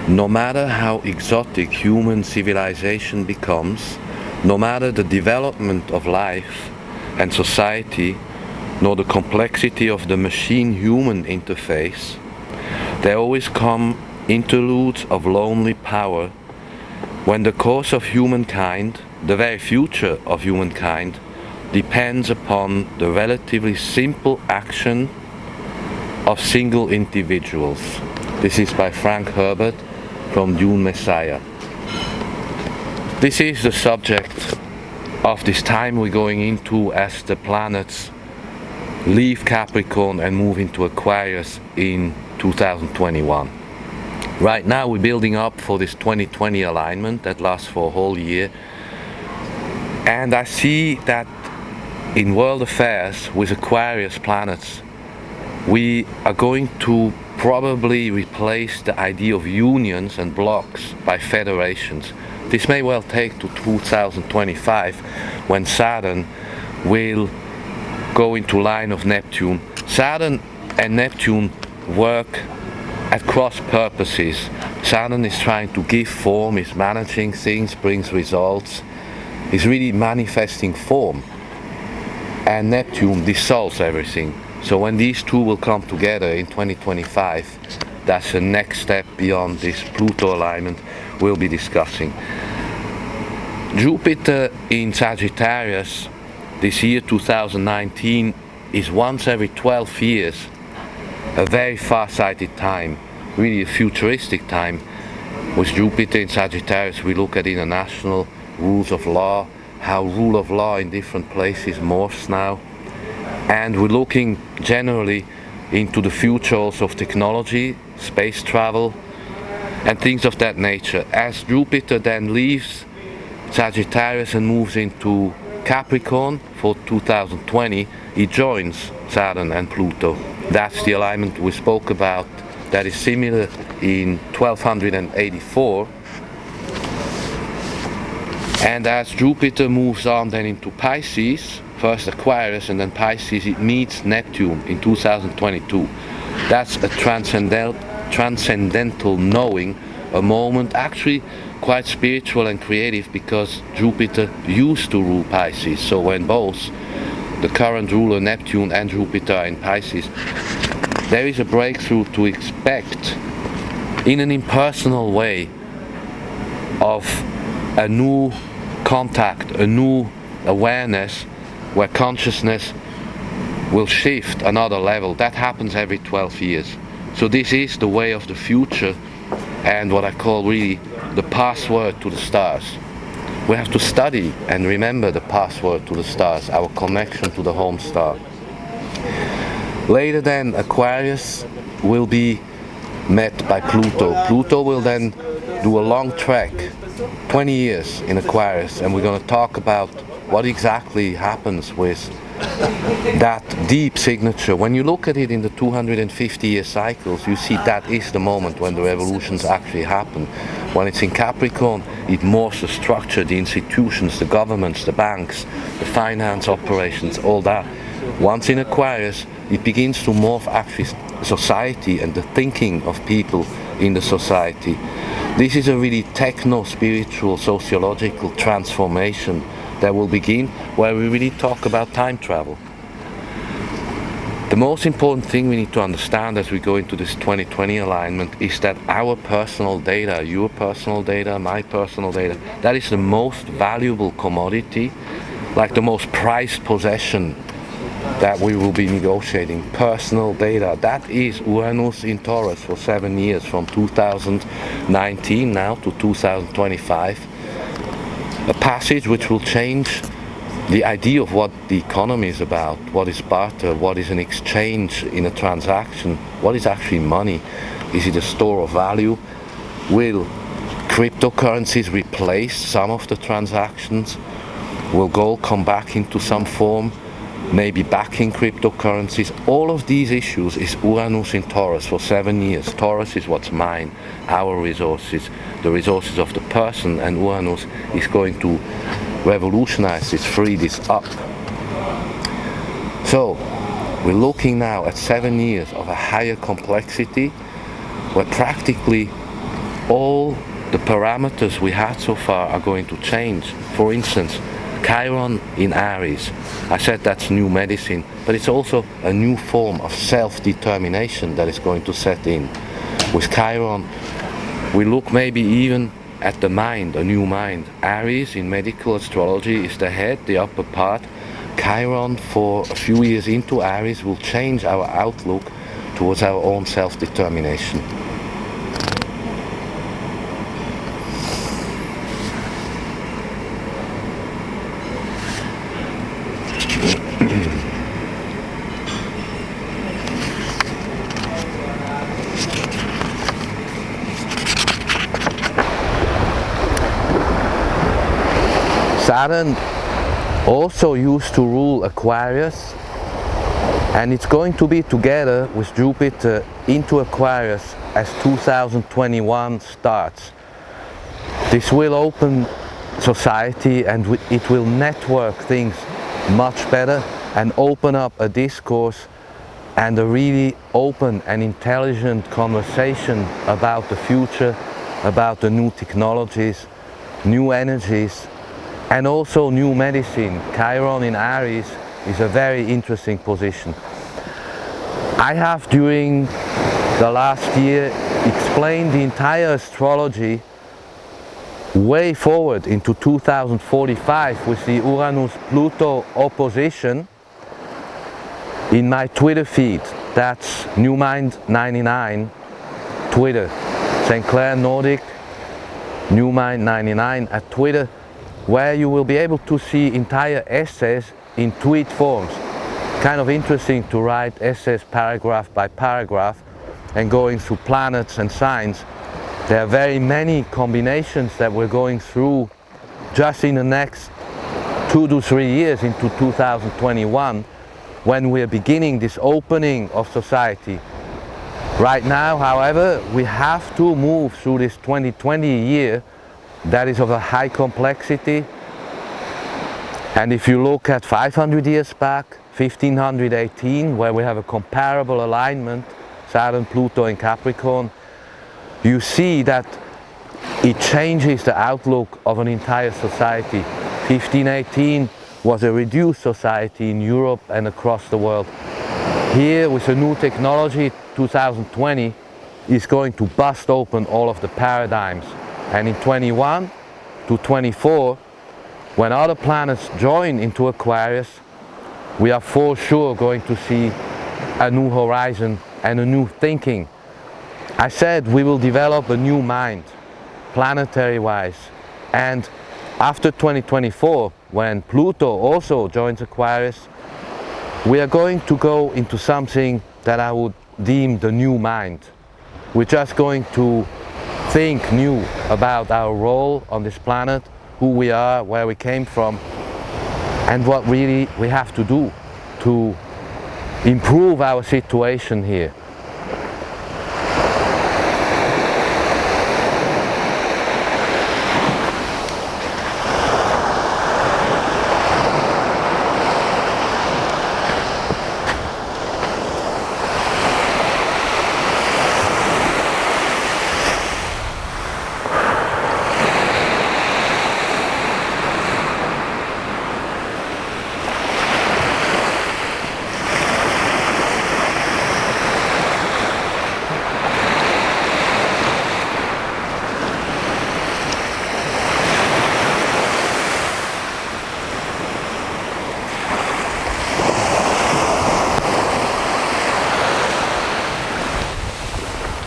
No matter how exotic human civilization becomes, no matter the development of life and society, nor the complexity of the machine-human interface, there always come interludes of lonely power when the course of humankind, the very future of humankind, depends upon the relatively simple action of single individuals. This is by Frank Herbert from Dune Messiah. This is the subject of this time we're going into as the planets leave Capricorn and move into Aquarius in 2021. Right now we're building up for this 2020 alignment that lasts for a whole year, and I see that in world affairs with Aquarius planets we are going to probably replace the idea of unions and blocks by federations. This may well take to 2025 when Saturn will go into line of Neptune. Saturn and Neptune work at cross purposes. Saturn is trying to give form, is managing things, brings results, is really manifesting form. And Neptune dissolves everything. So when these two will come together in 2025, that's the next step beyond this Pluto alignment we'll be discussing. Jupiter in Sagittarius this year 2019 is once every 12 years, a very far-sighted time, really a futuristic time. With Jupiter in Sagittarius we look at international rules of law, how rule of law in different places morphs now, and we're looking generally into the future also of technology, space travel and things of that nature. As Jupiter then leaves Sagittarius and moves into Capricorn for 2020, he joins Saturn and Pluto. That's the alignment we spoke about that is similar in 1284. And as Jupiter moves on then into Pisces, first Aquarius and then Pisces, it meets Neptune in 2022. That's a transcendental knowing, a moment actually quite spiritual and creative, because Jupiter used to rule Pisces. So when both the current ruler Neptune and Jupiter are in Pisces, there is a breakthrough to expect in an impersonal way of a new contact, a new awareness where consciousness will shift another level. That happens every 12 years. So this is the way of the future and what I call really the password to the stars. We have to study and remember the password to the stars, our connection to the home star. Later then Aquarius will be met by Pluto. Pluto will then do a long trek, 20 years in Aquarius, and we're going to talk about what exactly happens with that deep signature. When you look at it in the 250-year cycles, you see that is the moment when the revolutions actually happen. When it's in Capricorn, it morphs the structure, the institutions, the governments, the banks, the finance operations, all that. Once in Aquarius, it begins to morph actually society and the thinking of people in the society. This is a really techno-spiritual, sociological transformation that will begin, where we really talk about time travel. The most important thing we need to understand as we go into this 2020 alignment is that our personal data, your personal data, my personal data, that is the most valuable commodity, like the most prized possession that we will be negotiating. Personal data, that is Uranus in Taurus for 7 years, from 2019 now to 2025. A passage which will change the idea of what the economy is about, what is barter, what is an exchange in a transaction, what is actually money. Is it a store of value? Will cryptocurrencies replace some of the transactions? Will gold come back into some form? Maybe backing cryptocurrencies? All of these issues is Uranus in Taurus for 7 years. Taurus is what's mine, our resources, the resources of the person, and Uranus is going to revolutionize this, free this up. So we're looking now at 7 years of a higher complexity, where practically all the parameters we had so far are going to change. For instance, Chiron in Aries. I said that's new medicine, but it's also a new form of self-determination that is going to set in. With Chiron, we look maybe even at the mind, a new mind. Aries in medical astrology is the head, the upper part. Chiron, for a few years into Aries, will change our outlook towards our own self-determination. Saturn also used to rule Aquarius, and it's going to be together with Jupiter into Aquarius as 2021 starts. This will open society and it will network things much better and open up a discourse and a really open and intelligent conversation about the future, about the new technologies, new energies, and also new medicine. Chiron in Aries is a very interesting position. I have during the last year explained the entire astrology way forward into 2045 with the Uranus-Pluto opposition in my Twitter feed. That's NewMind99 Twitter. St.Clair Nordic NewMind99 at Twitter, where you will be able to see entire essays in tweet forms. Kind of interesting to write essays paragraph by paragraph and going through planets and signs. There are very many combinations that we're going through just in the next 2 to 3 years into 2021, when we're beginning this opening of society. Right now, however, we have to move through this 2020 year that is of a high complexity. And if you look at 500 years back, 1518, where we have a comparable alignment, Saturn, Pluto in Capricorn, you see that it changes the outlook of an entire society. 1518 was a reduced society in Europe and across the world. Here, with the new technology, 2020 is going to bust open all of the paradigms. And in 21 to 24, when other planets join into Aquarius, we are for sure going to see a new horizon and a new thinking. I said we will develop a new mind, planetary-wise. And after 2024, when Pluto also joins Aquarius, we are going to go into something that I would deem the new mind. We're just going to think new about our role on this planet, who we are, where we came from, and what really we have to do to improve our situation here.